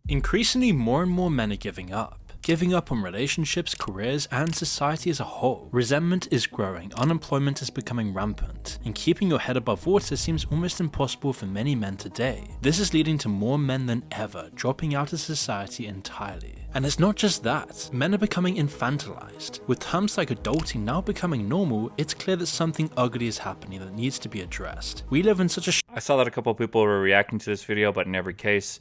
Increasingly, more and more men are giving up on relationships, careers, and society as a whole. Resentment is growing, unemployment is becoming rampant, and keeping your head above water seems almost impossible for many men today. This is leading to more men than ever dropping out of society entirely. And it's not just that, men are becoming infantilized. With terms like adulting now becoming normal, it's clear that something ugly is happening that needs to be addressed. We live in such a I saw that a couple of people were reacting to this video, but in every case,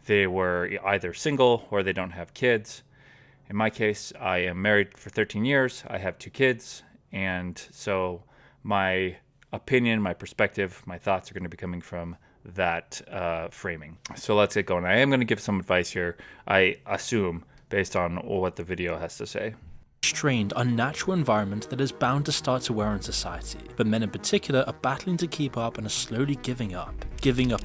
they were either single or they don't have kids. In my case, I am married for 13 years. I have 2 kids. And so my opinion, my perspective, my thoughts are going to be coming from that framing. So let's get going. I am going to give some advice here, I assume, based on what the video has to say. Strained, unnatural environment that is bound to start to wear on society, but men in particular are battling to keep up and are slowly giving up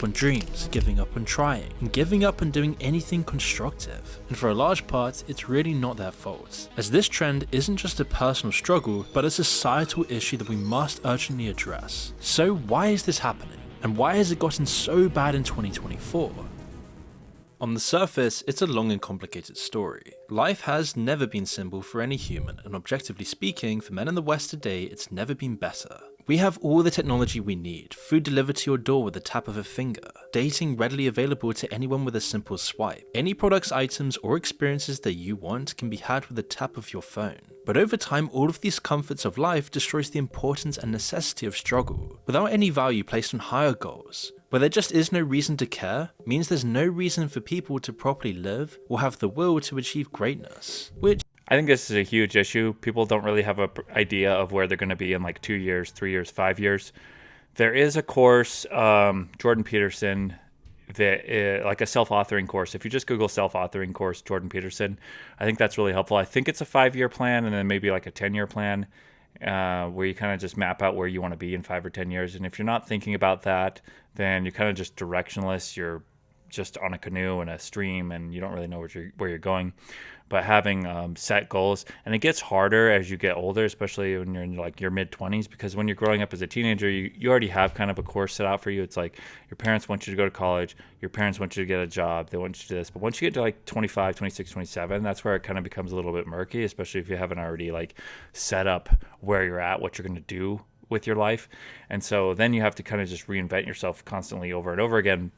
on dreams, giving up on trying, and giving up on doing anything constructive. And for a large part, it's really not their fault, as this trend isn't just a personal struggle, but a societal issue that we must urgently address. So why is this happening? And why has it gotten so bad in 2024? On the surface, it's a long and complicated story. Life has never been simple for any human, and objectively speaking, for men in the West today, it's never been better. We have all the technology we need, food delivered to your door with the tap of a finger, dating readily available to anyone with a simple swipe. Any products, items, or experiences that you want can be had with the tap of your phone. But over time, all of these comforts of life destroys the importance and necessity of struggle, without any value placed on higher goals. Where there just is no reason to care, means there's no reason for people to properly live or have the will to achieve greatness. Which I think this is a huge issue. People don't really have an idea of where they're going to be in like 2 years, 3 years, 5 years. There is a course, Jordan Peterson, that like a self-authoring course. If you just Google self-authoring course, Jordan Peterson, I think that's really helpful. I think it's a 5-year plan and then maybe like a 10-year plan. Where you kind of just map out where you want to be in 5 or 10 years. And if you're not thinking about that, then you're kind of just directionless. You're just on a canoe in a stream and you don't really know where you're going. But having set goals, and it gets harder as you get older, especially when you're in like your mid-20s, because when you're growing up as a teenager, you already have kind of a course set out for you. It's like your parents want you to go to college, your parents want you to get a job, they want you to do this. But once you get to like 25, 26, 27, that's where it kind of becomes a little bit murky, especially if you haven't already like set up where you're at, what you're going to do with your life. And so then you have to kind of just reinvent yourself constantly over and over again.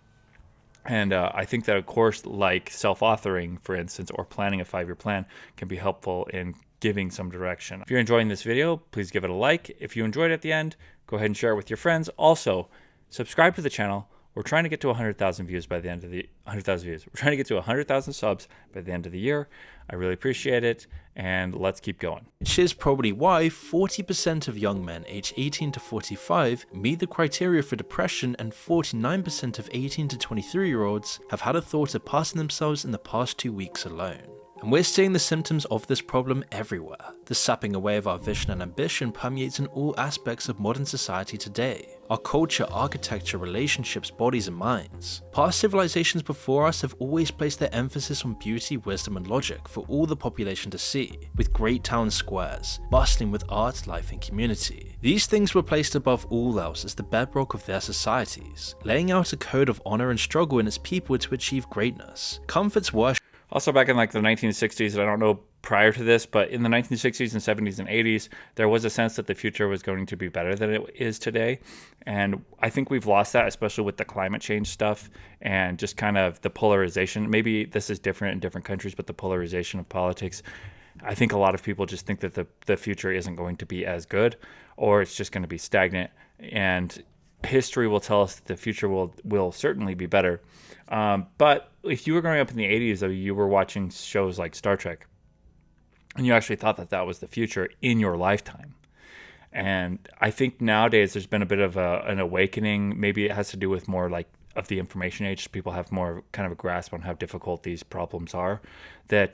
And I think that a course like self-authoring, for instance, or planning a 5-year plan can be helpful in giving some direction. If you're enjoying this video, please give it a like. If you enjoyed it at the end, go ahead and share it with your friends. Also, subscribe to the channel. We're trying to get to 100,000 views by the end of the 100,000 views. We're trying to get to 100,000 subs by the end of the year. I really appreciate it, and let's keep going. Which is probably why 40% of young men aged 18 to 45 meet the criteria for depression, and 49% of 18 to 23-year-olds have had a thought of passing themselves in the past 2 weeks alone. And we're seeing the symptoms of this problem everywhere. The sapping away of our vision and ambition permeates in all aspects of modern society today. Our culture, architecture, relationships, bodies and minds. Past civilizations before us have always placed their emphasis on beauty, wisdom and logic for all the population to see, with great town squares, bustling with art, life and community. These things were placed above all else as the bedrock of their societies, laying out a code of honor and struggle in its people to achieve greatness. Comforts worship. Also back in like the 1960s, and I don't know prior to this, but in the 1960s and 70s and 80s, there was a sense that the future was going to be better than it is today. And I think we've lost that, especially with the climate change stuff and just kind of the polarization. Maybe this is different in different countries, but the polarization of politics. I think a lot of people just think that the future isn't going to be as good, or it's just going to be stagnant. And history will tell us that the future will certainly be better. But if you were growing up in the 80s, though, you were watching shows like Star Trek, and you actually thought that that was the future in your lifetime. And I think nowadays there's been a bit of an awakening. Maybe it has to do with more like of the information age. People have more kind of a grasp on how difficult these problems are, that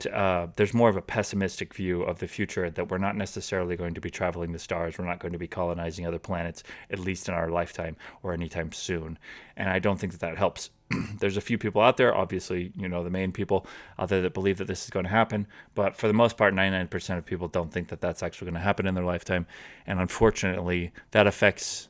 there's more of a pessimistic view of the future, that we're not necessarily going to be traveling the stars. We're not going to be colonizing other planets, at least in our lifetime or anytime soon. And I don't think that that helps. There's a few people out there, obviously, you know, the main people out there that believe that this is going to happen. But for the most part, 99% of people don't think that that's actually going to happen in their lifetime. And unfortunately, that affects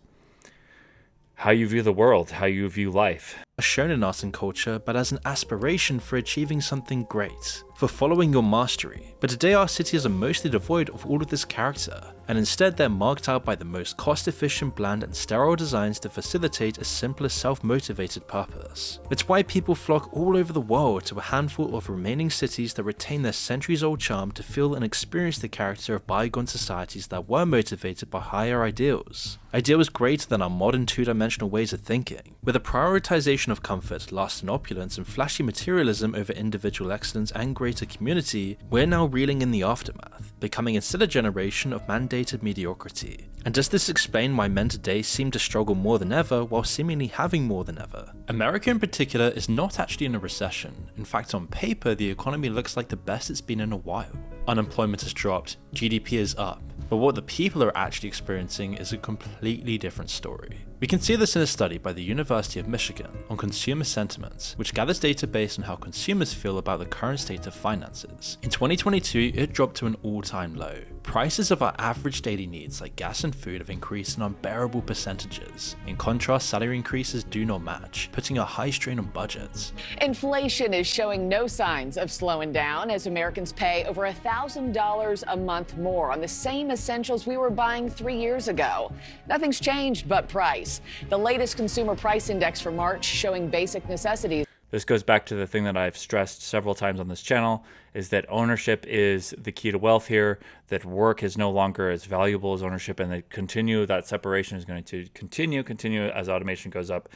how you view the world, how you view life. are shown in art and culture, but as an aspiration for achieving something great, for following your mastery. But today our cities are mostly devoid of all of this character, and instead they're marked out by the most cost-efficient, bland and sterile designs to facilitate a simpler self-motivated purpose. It's why people flock all over the world to a handful of remaining cities that retain their centuries-old charm to feel and experience the character of bygone societies that were motivated by higher ideals. Ideals greater than our modern two-dimensional ways of thinking. With a prioritization of comfort, lust and opulence, and flashy materialism over individual excellence and greater community, we're now reeling in the aftermath, becoming instead a generation of mandated mediocrity. And does this explain why men today seem to struggle more than ever while seemingly having more than ever? America in particular is not actually in a recession. In fact, on paper, the economy looks like the best it's been in a while. Unemployment has dropped, GDP is up, but what the people are actually experiencing is a completely different story. We can see this in a study by the University of Michigan on consumer sentiments, which gathers data based on how consumers feel about the current state of finances. In 2022, it dropped to an all-time low. Prices of our average daily needs like gas and food have increased in unbearable percentages. In contrast, salary increases do not match, putting a high strain on budgets. Inflation is showing no signs of slowing down as Americans pay over $1,000 a month more on the same essentials we were buying 3 years ago. Nothing's changed but price. The latest consumer price index for March showing basic necessities. This goes back to the thing that I've stressed several times on this channel, is that ownership is the key to wealth here, that work is no longer as valuable as ownership, and that separation is going to continue as automation goes up.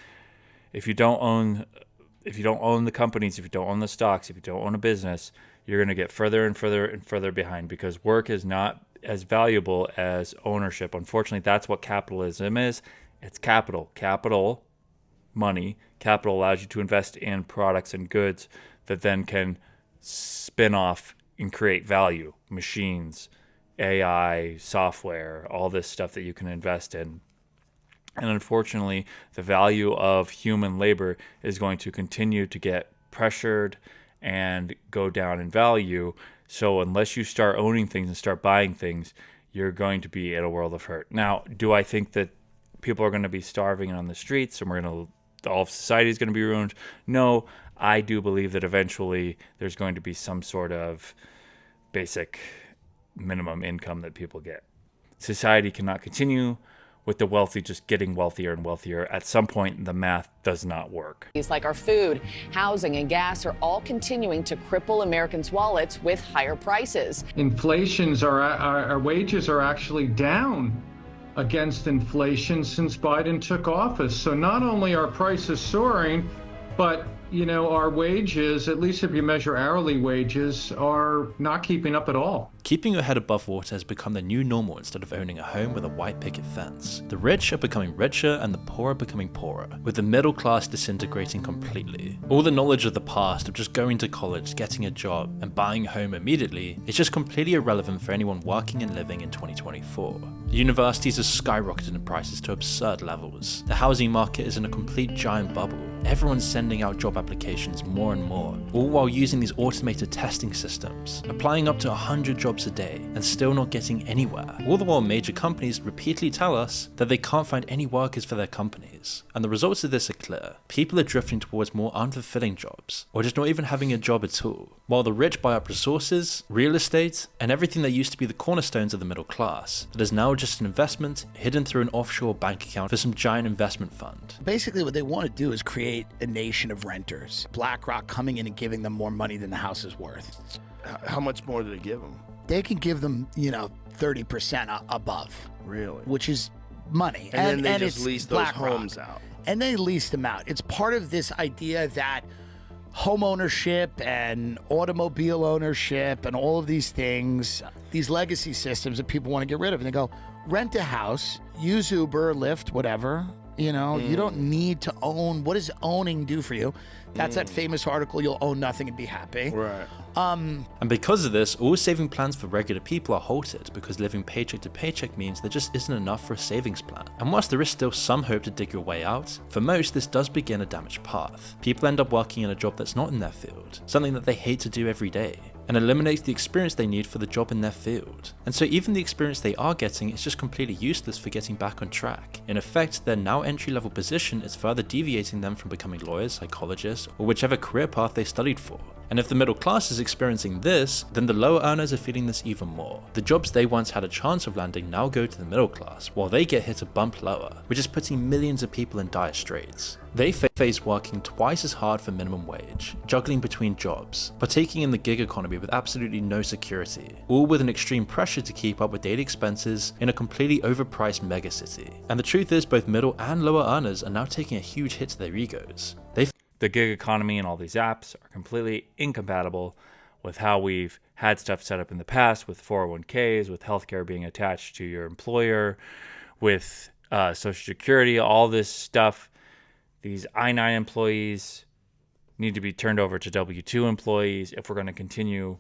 If you don't own the companies, if you don't own the stocks, if you don't own a business, you're going to get further and further and further behind, because work is not as valuable as ownership. Unfortunately, that's what capitalism is. It's capital, money. Capital allows you to invest in products and goods that then can spin off and create value. Machines, AI, software, all this stuff that you can invest in. And unfortunately, the value of human labor is going to continue to get pressured and go down in value. So unless you start owning things and start buying things, you're going to be in a world of hurt. Now, do I think that people are going to be starving on the streets and all of society is going to be ruined? No, I do believe that eventually there's going to be some sort of basic minimum income that people get. Society cannot continue with the wealthy just getting wealthier and wealthier. At some point, the math does not work. Like our food, housing, and gas are all continuing to cripple Americans' wallets with higher prices. Our wages are actually down against inflation since Biden took office. So not only are prices soaring, but our wages, at least if you measure hourly wages, are not keeping up at all. Keeping your head above water has become the new normal instead of owning a home with a white picket fence. The rich are becoming richer and the poor are becoming poorer, with the middle class disintegrating completely. All the knowledge of the past of just going to college, getting a job, and buying a home immediately is just completely irrelevant for anyone working and living in 2024. The universities have skyrocketed in prices to absurd levels. The housing market is in a complete giant bubble. Everyone's sending out job applications more and more, all while using these automated testing systems, applying up to 100 jobs a day and still not getting anywhere. All the while major companies repeatedly tell us that they can't find any workers for their companies. And the results of this are clear. People are drifting towards more unfulfilling jobs, or just not even having a job at all, while the rich buy up resources, real estate, and everything that used to be the cornerstones of the middle class, that is now just an investment hidden through an offshore bank account for some giant investment fund. Basically what they want to do is create a nation of renters. BlackRock coming in and giving them more money than the house is worth. How much more do they give them? They can give them, 30% above. Really? Which is money. And then they just lease those BlackRock. homes out. And they lease them out. It's part of this idea that home ownership and automobile ownership and all of these things, these legacy systems that people want to get rid of. And they go, rent a house, use Uber, Lyft, whatever. You don't need to own. What does owning do for you? That's that famous article, you'll own nothing and be happy. Right. And because of this, all saving plans for regular people are halted because living paycheck to paycheck means there just isn't enough for a savings plan. And whilst there is still some hope to dig your way out, for most this does begin a damaged path. People end up working in a job that's not in their field, something that they hate to do every day. and eliminates the experience they need for the job in their field. And so even the experience they are getting is just completely useless for getting back on track. In effect, their now entry-level position is further deviating them from becoming lawyers, psychologists, or whichever career path they studied for. And if the middle class is experiencing this, then the lower earners are feeling this even more. The jobs they once had a chance of landing now go to the middle class, while they get hit a bump lower, which is putting millions of people in dire straits. They face working twice as hard for minimum wage, juggling between jobs, partaking in the gig economy with absolutely no security, all with an extreme pressure to keep up with daily expenses in a completely overpriced megacity. And the truth is, both middle and lower earners are now taking a huge hit to their egos. The gig economy and all these apps are completely incompatible with how we've had stuff set up in the past, with 401ks, with healthcare being attached to your employer, with Social Security, all this stuff. These I-9 employees need to be turned over to W-2 employees if we're going to continue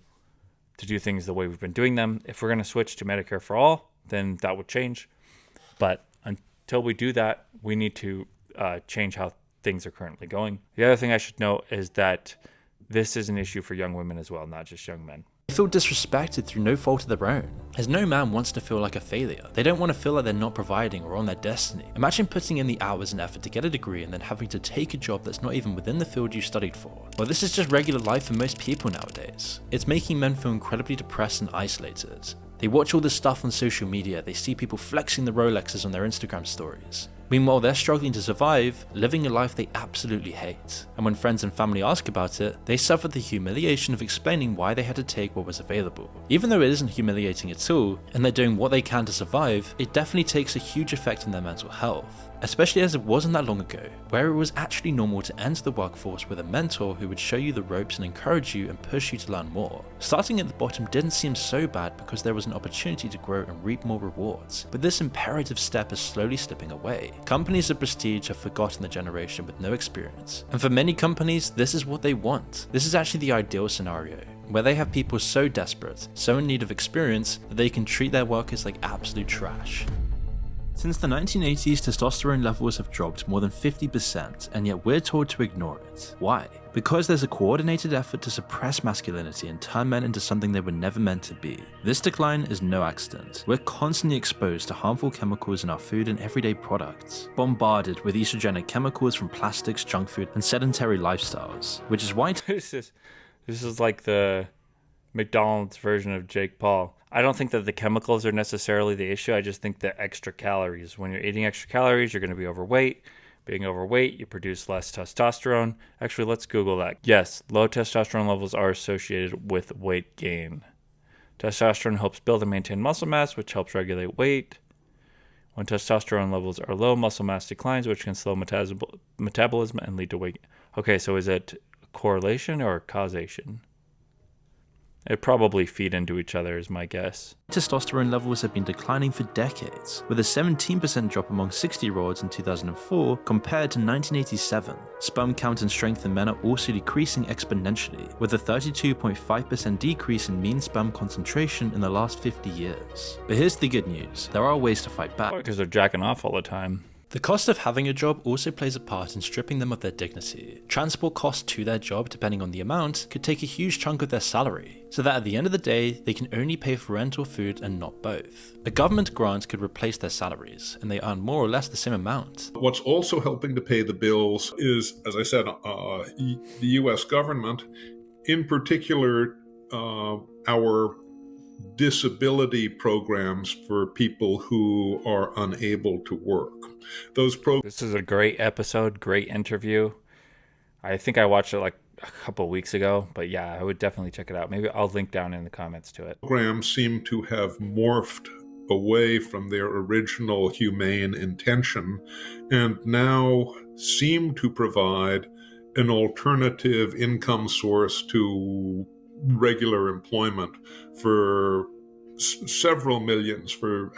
to do things the way we've been doing them. If we're going to switch to Medicare for all, then that would change. But until we do that, we need to change how things are currently going. The other thing I should note is that this is an issue for young women as well, not just young men. They feel disrespected through no fault of their own, as no man wants to feel like a failure. They don't want to feel like they're not providing or on their destiny. Imagine putting in the hours and effort to get a degree and then having to take a job that's not even within the field you studied for. Well, this is just regular life for most people nowadays. It's making men feel incredibly depressed and isolated. They watch all this stuff on social media, they see people flexing the Rolexes on their Instagram stories. Meanwhile, they're struggling to survive, living a life they absolutely hate. And when friends and family ask about it, they suffer the humiliation of explaining why they had to take what was available. Even though it isn't humiliating at all, and they're doing what they can to survive, it definitely takes a huge effect on their mental health. Especially as it wasn't that long ago, where it was actually normal to enter the workforce with a mentor who would show you the ropes and encourage you and push you to learn more. Starting at the bottom didn't seem so bad because there was an opportunity to grow and reap more rewards, but this imperative step is slowly slipping away. Companies of prestige have forgotten the generation with no experience, and for many companies, this is what they want. This is actually the ideal scenario, where they have people so desperate, so in need of experience, that they can treat their workers like absolute trash. Since the 1980s, testosterone levels have dropped more than 50%, and yet we're told to ignore it. Why? Because there's a coordinated effort to suppress masculinity and turn men into something they were never meant to be. This decline is no accident. We're constantly exposed to harmful chemicals in our food and everyday products, bombarded with estrogenic chemicals from plastics, junk food, and sedentary lifestyles, which is why This is like the McDonald's version of Jake Paul. I don't think that the chemicals are necessarily the issue. I just think that extra calories. When you're eating extra calories, you're going to be overweight. Being overweight, you produce less testosterone. Actually, let's Google that. Yes, low testosterone levels are associated with weight gain. Testosterone helps build and maintain muscle mass, which helps regulate weight. When testosterone levels are low, muscle mass declines, which can slow metabolism and lead to weight gain. Okay, so is it correlation or causation? It probably feed into each other is my guess. Testosterone levels have been declining for decades, with a 17% drop among 60-year-olds in 2004 compared to 1987. Sperm count and strength in men are also decreasing exponentially, with a 32.5% decrease in mean sperm concentration in the last 50 years. But here's the good news, there are ways to fight back. Because they're jacking off all the time. The cost of having a job also plays a part in stripping them of their dignity. Transport costs to their job, depending on the amount, could take a huge chunk of their salary, so that at the end of the day, they can only pay for rent or food and not both. A government grant could replace their salaries, and they earn more or less the same amount. What's also helping to pay the bills is, as I said, the U.S. government, in particular, our disability programs for people who are unable to work. This is a great episode, great interview. I think I watched it like a couple of weeks ago, but yeah, I would definitely check it out. Maybe I'll link down in the comments to it. Programs seem to have morphed away from their original humane intention and now seem to provide an alternative income source to regular employment for several millions, for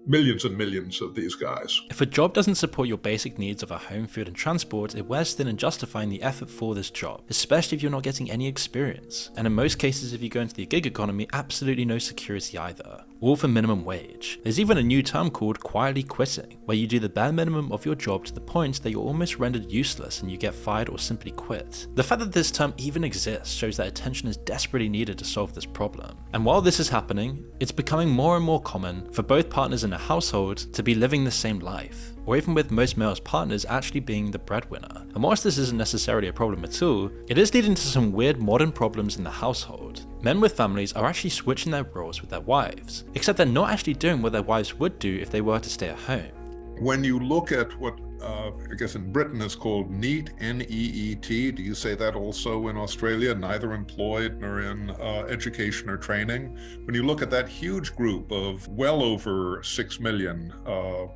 millions and millions of these guys. If a job doesn't support your basic needs of a home, food, and transport, it wears thin in justifying the effort for this job, especially if you're not getting any experience. And in most cases, if you go into the gig economy, absolutely no security either. all for minimum wage. There's even a new term called quietly quitting, where you do the bare minimum of your job to the point that you're almost rendered useless and you get fired or simply quit. The fact that this term even exists shows that attention is desperately needed to solve this problem. And while this is happening, it's becoming more and more common for both partners in a household to be living the same life, or even with most males' partners actually being the breadwinner. And whilst this isn't necessarily a problem at all, it is leading to some weird modern problems in the household. Men with families are actually switching their roles with their wives, except they're not actually doing what their wives would do if they were to stay at home. When you look at what I guess in Britain is called NEET, N-E-E-T, do you say that also in Australia, neither employed nor in education or training? When you look at that huge group of well over 6 million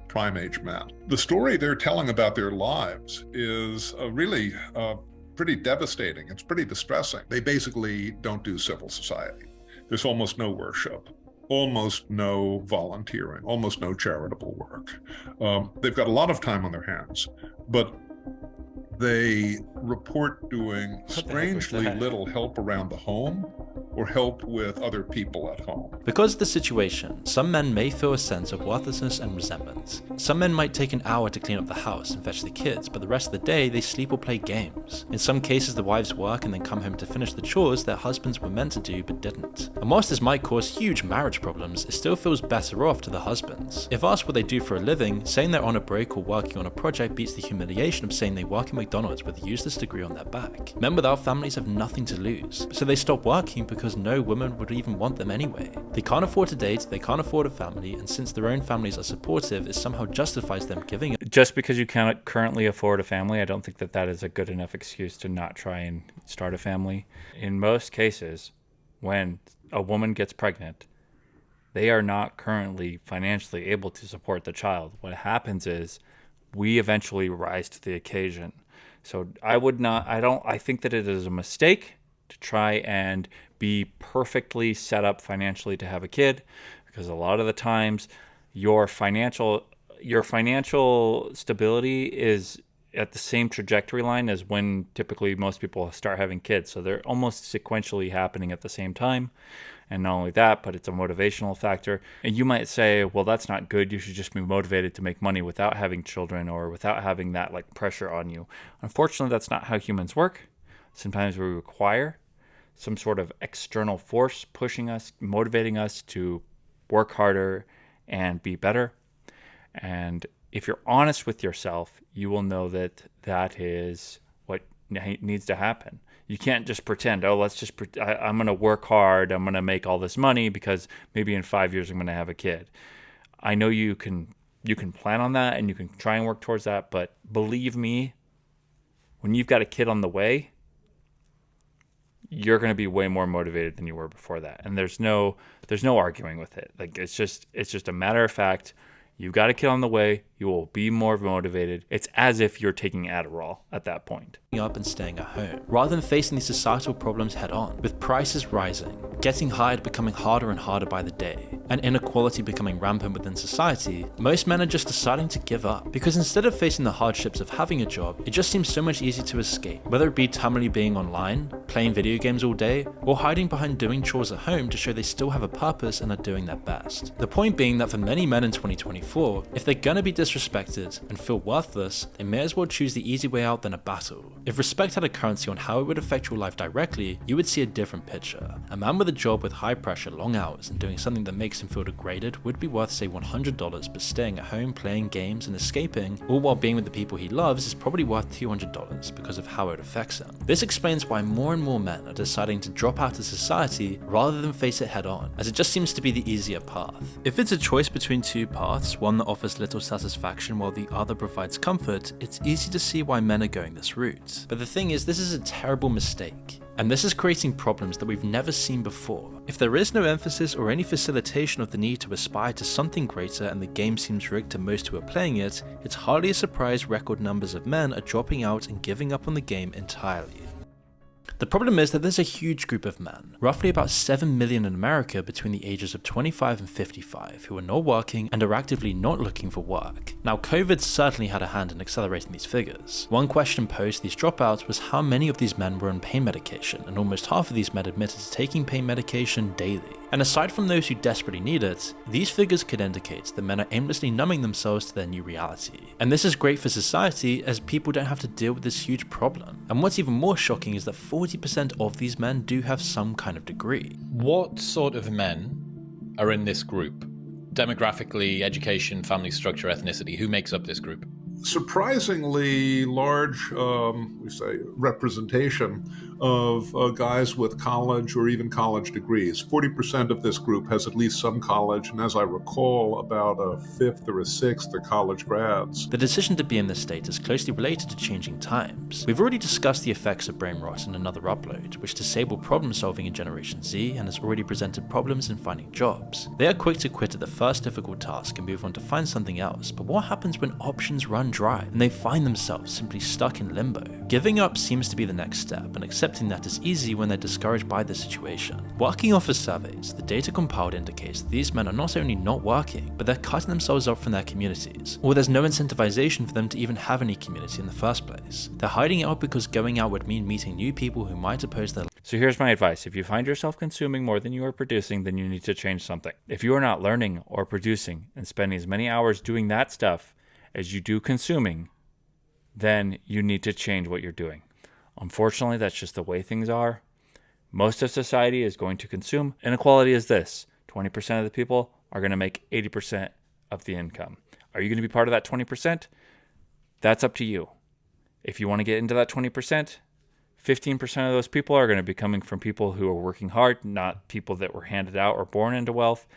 prime age men, the story they're telling about their lives is really pretty devastating. It's pretty distressing. They basically don't do civil society. There's almost no worship, almost no volunteering, almost no charitable work. They've got a lot of time on their hands, but they report doing strangely little help around the home or help with other people at home. Because of the situation, some men may feel a sense of worthlessness and resentment. Some men might take an hour to clean up the house and fetch the kids, but the rest of the day they sleep or play games. In some cases, the wives work and then come home to finish the chores their husbands were meant to do but didn't. And whilst this might cause huge marriage problems, it still feels better off to the husbands. If asked what they do for a living, saying they're on a break or working on a project beats the humiliation of saying they work at McDonald's with a useless degree on their back. Men without families have nothing to lose, so they stop working because no woman would even want them anyway. They can't afford to date, they can't afford a family, and since their own families are supportive, it somehow justifies them giving up. Just because you cannot currently afford a family, I don't think that that is a good enough excuse to not try and start a family. In most cases, when a woman gets pregnant, they are not currently financially able to support the child. What happens is we eventually rise to the occasion. So I think that it is a mistake to try and be perfectly set up financially to have a kid, because a lot of the times your financial stability is at the same trajectory line as when typically most people start having kids. So they're almost sequentially happening at the same time. And not only that, but it's a motivational factor. And you might say, well, that's not good. You should just be motivated to make money without having children or without having that like pressure on you. Unfortunately, that's not how humans work. Sometimes we require some sort of external force pushing us, motivating us to work harder and be better. And if you're honest with yourself, you will know that that is what needs to happen. You can't just pretend, I'm going to work hard, I'm going to make all this money because maybe in 5 years I'm going to have a kid. I know you can plan on that and you can try and work towards that, but believe me, when you've got a kid on the way, you're going to be way more motivated than you were before that. And there's no arguing with it. Like it's just a matter of fact. You've got a kid on the way, you will be more motivated. It's as if you're taking Adderall at that point. Up and staying at home, rather than facing these societal problems head on, with prices rising, getting hired becoming harder and harder by the day, and inequality becoming rampant within society, most men are just deciding to give up. Because instead of facing the hardships of having a job, it just seems so much easier to escape, whether it be terminally being online, playing video games all day, or hiding behind doing chores at home to show they still have a purpose and are doing their best. The point being that for many men in 2024, if they're gonna be disrespected and feel worthless, they may as well choose the easy way out than a battle. If respect had a currency on how it would affect your life directly, you would see a different picture. A man with a job with high pressure, long hours, and doing something that makes him feel degraded would be worth say $100, but staying at home playing games and escaping, all while being with the people he loves, is probably worth $200 because of how it affects him. This explains why more and more men are deciding to drop out of society rather than face it head on, as it just seems to be the easier path. If it's a choice between two paths, one that offers little satisfaction while the other provides comfort, it's easy to see why men are going this route. But the thing is, this is a terrible mistake. And this is creating problems that we've never seen before. If there is no emphasis or any facilitation of the need to aspire to something greater and the game seems rigged to most who are playing it, it's hardly a surprise record numbers of men are dropping out and giving up on the game entirely. The problem is that there's a huge group of men, roughly about 7 million in America between the ages of 25 and 55, who are not working and are actively not looking for work. Now, COVID certainly had a hand in accelerating these figures. One question posed to these dropouts was how many of these men were on pain medication, and almost half of these men admitted to taking pain medication daily. And aside from those who desperately need it, these figures could indicate that men are aimlessly numbing themselves to their new reality. And this is great for society as people don't have to deal with this huge problem. And what's even more shocking is that 40% of these men do have some kind of degree. What sort of men are in this group? Demographically, education, family structure, ethnicity, who makes up this group? Surprisingly large, representation of guys with college or even college degrees. 40% of this group has at least some college, and as I recall, about a fifth or a sixth are college grads. The decision to be in this state is closely related to changing times. We've already discussed the effects of brain rot in another upload, which disabled problem solving in Generation Z and has already presented problems in finding jobs. They are quick to quit at the first difficult task and move on to find something else, but what happens when options run dry and they find themselves simply stuck in limbo? Giving up seems to be the next step, and accepting that is easy when they're discouraged by the situation. Working off of surveys, the data compiled indicates that these men are not only not working, but they're cutting themselves off from their communities, or there's no incentivization for them to even have any community in the first place. They're hiding out because going out would mean meeting new people who might oppose their. So here's my advice. If you find yourself consuming more than you are producing, then you need to change something. If you are not learning or producing and spending as many hours doing that stuff as you do consuming, then you need to change what you're doing. Unfortunately, that's just the way things are. Most of society is going to consume. Inequality is this: 20% of the people are going to make 80% of the income. Are you going to be part of that 20%? That's up to you. If you want to get into that 20%, 15% of those people are going to be coming from people who are working hard, not people that were handed out or born into wealth.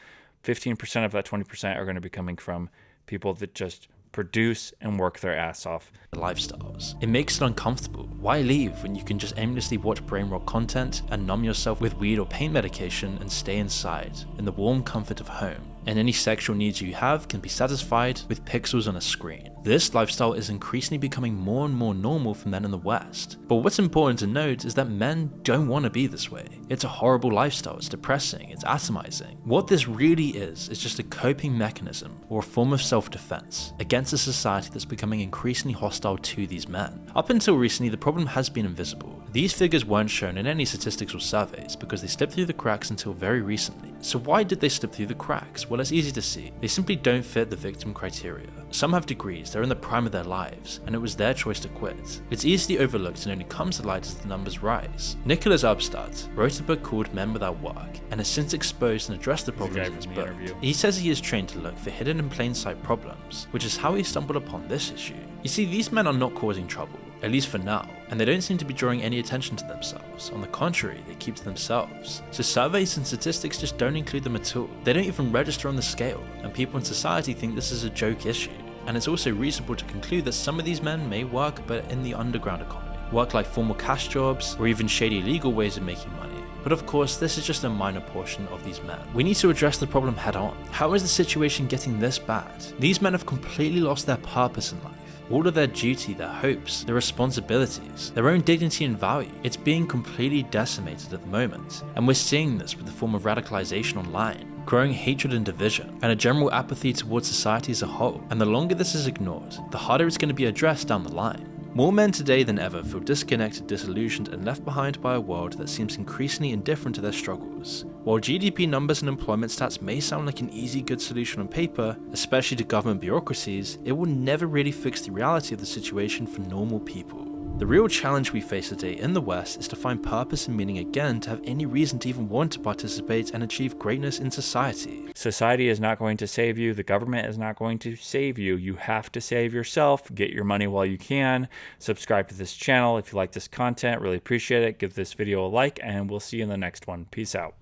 15% of that 20% are going to be coming from people that just produce and work their ass off. Lifestyles. It makes it uncomfortable. Why leave when you can just aimlessly watch brain rot content and numb yourself with weed or pain medication and stay inside in the warm comfort of home? And any sexual needs you have can be satisfied with pixels on a screen. This lifestyle is increasingly becoming more and more normal for men in the West. But what's important to note is that men don't want to be this way. It's a horrible lifestyle, it's depressing, it's atomizing. What this really is just a coping mechanism or a form of self-defense against a society that's becoming increasingly hostile to these men. Up until recently, the problem has been invisible. These figures weren't shown in any statistics or surveys because they slipped through the cracks until very recently. So why did they slip through the cracks? Well, it's easy to see. They simply don't fit the victim criteria. Some have degrees, they're in the prime of their lives, and it was their choice to quit. It's easily overlooked and only comes to light as the numbers rise. Nicholas Upstart wrote a book called Men Without Work, and has since exposed and addressed the problems in his book. He says he is trained to look for hidden in plain sight problems, which is how he stumbled upon this issue. You see, these men are not causing trouble, at least for now, and they don't seem to be drawing any attention to themselves. On the contrary, they keep to themselves. So surveys and statistics just don't include them at all. They don't even register on the scale, and people in society think this is a joke issue. And it's also reasonable to conclude that some of these men may work, but in the underground economy. Work like formal cash jobs, or even shady legal ways of making money. But of course, this is just a minor portion of these men. We need to address the problem head on. How is the situation getting this bad? These men have completely lost their purpose in life. All of their duty, their hopes, their responsibilities, their own dignity and value. It's being completely decimated at the moment. And we're seeing this with the form of radicalization online, growing hatred and division, and a general apathy towards society as a whole. And the longer this is ignored, the harder it's going to be addressed down the line. More men today than ever feel disconnected, disillusioned, and left behind by a world that seems increasingly indifferent to their struggles. While GDP numbers and employment stats may sound like an easy, good solution on paper, especially to government bureaucracies, it will never really fix the reality of the situation for normal people. The real challenge we face today in the West is to find purpose and meaning again, to have any reason to even want to participate and achieve greatness in society. Society is not going to save you. The government is not going to save you. You have to save yourself. Get your money while you can. Subscribe to this channel if you like this content. Really appreciate it. Give this video a like, and we'll see you in the next one. Peace out.